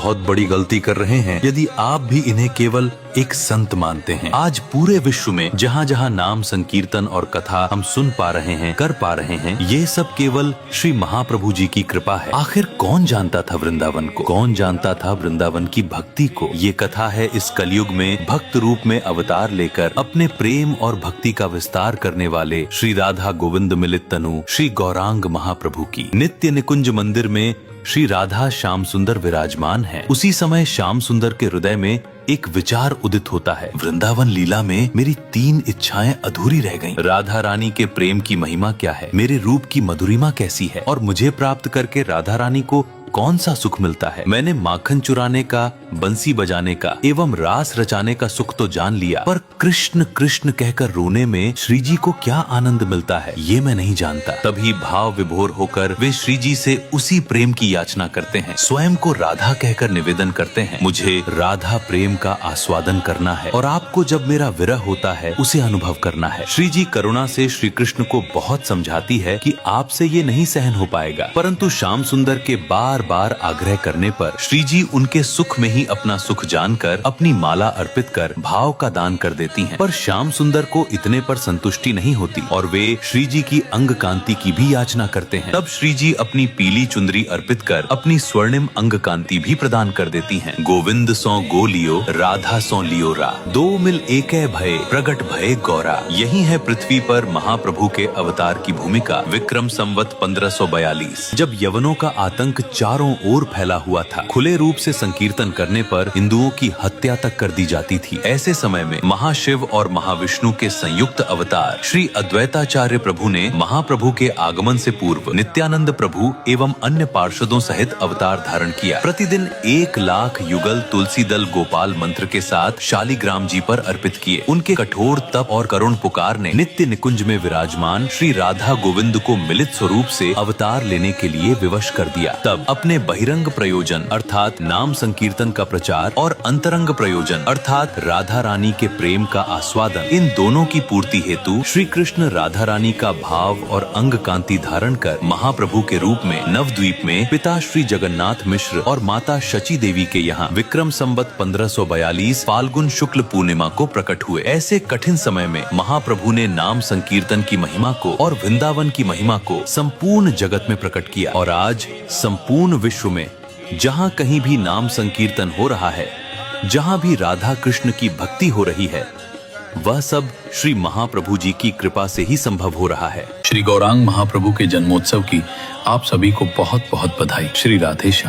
बहुत बड़ी गलती कर रहे हैं यदि आप भी इन्हें केवल एक संत मानते हैं। आज पूरे विश्व में जहाँ जहाँ नाम संकीर्तन और कथा हम सुन पा रहे हैं, कर पा रहे हैं, ये सब केवल श्री महाप्रभु जी की कृपा है। आखिर कौन जानता था वृंदावन को, कौन जानता था वृंदावन की भक्ति को। ये कथा है इस कलयुग में भक्त रूप में अवतार लेकर अपने प्रेम और भक्ति का विस्तार करने वाले श्री राधा गोविंद मिलित तनु श्री गौरांग महाप्रभु की। नित्य निकुंज मंदिर में श्री राधा श्याम सुंदर विराजमान है। उसी समय श्याम सुंदर के हृदय में एक विचार उदित होता है, वृंदावन लीला में मेरी 3 इच्छाएं अधूरी रह गईं। राधा रानी के प्रेम की महिमा क्या है, मेरे रूप की मधुरिमा कैसी है और मुझे प्राप्त करके राधा रानी को कौन सा सुख मिलता है। मैंने माखन चुराने का, बंसी बजाने का एवं रास रचाने का सुख तो जान लिया, पर कृष्ण कृष्ण कहकर रोने में श्री जी को क्या आनंद मिलता है ये मैं नहीं जानता। तभी भाव विभोर होकर वे श्री जी से उसी प्रेम की याचना करते हैं, स्वयं को राधा कहकर निवेदन करते हैं, मुझे राधा प्रेम का आस्वादन करना है और आपको जब मेरा विरह होता है उसे अनुभव करना है। श्री जी करुणा से श्री कृष्ण को बहुत समझाती है कि आपसे ये नहीं सहन हो पाएगा, परंतु श्याम सुंदर के बार बार आग्रह करने पर श्री जी उनके सुख में ही अपना सुख जानकर अपनी माला अर्पित कर भाव का दान कर देती हैं। पर श्याम सुंदर को इतने पर संतुष्टि नहीं होती और वे श्री जी की अंग कांति की भी याचना करते हैं। तब श्री जी अपनी पीली चुंदरी अर्पित कर अपनी स्वर्णिम अंग कांति भी प्रदान कर देती हैं। गोविंद सो गो लियो, राधा सो लियो रा, 2 मिल एकै भय, प्रगट भय गौरा। यही है पृथ्वी पर महाप्रभु के अवतार की भूमिका। विक्रम संवत 1542 जब यवनों का आतंक चारों ओर फैला हुआ था, खुले रूप से संकीर्तन करने पर हिंदुओं की हत्या तक कर दी जाती थी। ऐसे समय में महाशिव और महाविष्णु के संयुक्त अवतार श्री अद्वैताचार्य प्रभु ने महाप्रभु के आगमन से पूर्व नित्यानंद प्रभु एवं अन्य पार्षदों सहित अवतार धारण किया। प्रतिदिन 1 लाख युगल तुलसी दल गोपाल मंत्र के साथ शालिग्राम जी पर अर्पित किए। उनके कठोर तप और करुण पुकार ने नित्य निकुंज में विराजमान श्री राधा गोविंद को मिलित स्वरूप से अवतार लेने के लिए विवश कर दिया। तब अपने बहिरंग प्रयोजन अर्थात नाम संकीर्तन का प्रचार और अंतरंग प्रयोजन अर्थात राधा रानी के प्रेम का आस्वादन, इन दोनों की पूर्ति हेतु श्री कृष्ण राधा रानी का भाव और अंग कांति धारण कर महाप्रभु के रूप में नवद्वीप में पिता श्री जगन्नाथ मिश्र और माता शची देवी के यहाँ विक्रम संवत 1542 फाल्गुन शुक्ल पूर्णिमा को प्रकट हुए। ऐसे कठिन समय में महाप्रभु ने नाम संकीर्तन की महिमा को और वृंदावन की महिमा को संपूर्ण जगत में प्रकट किया और आज संपूर्ण विश्व में जहाँ कहीं भी नाम संकीर्तन हो रहा है, जहाँ भी राधा कृष्ण की भक्ति हो रही है, वह सब श्री महाप्रभु जी की कृपा से ही संभव हो रहा है। श्री गौरांग महाप्रभु के जन्मोत्सव की आप सभी को बहुत बहुत बधाई। श्री राधे श्याम।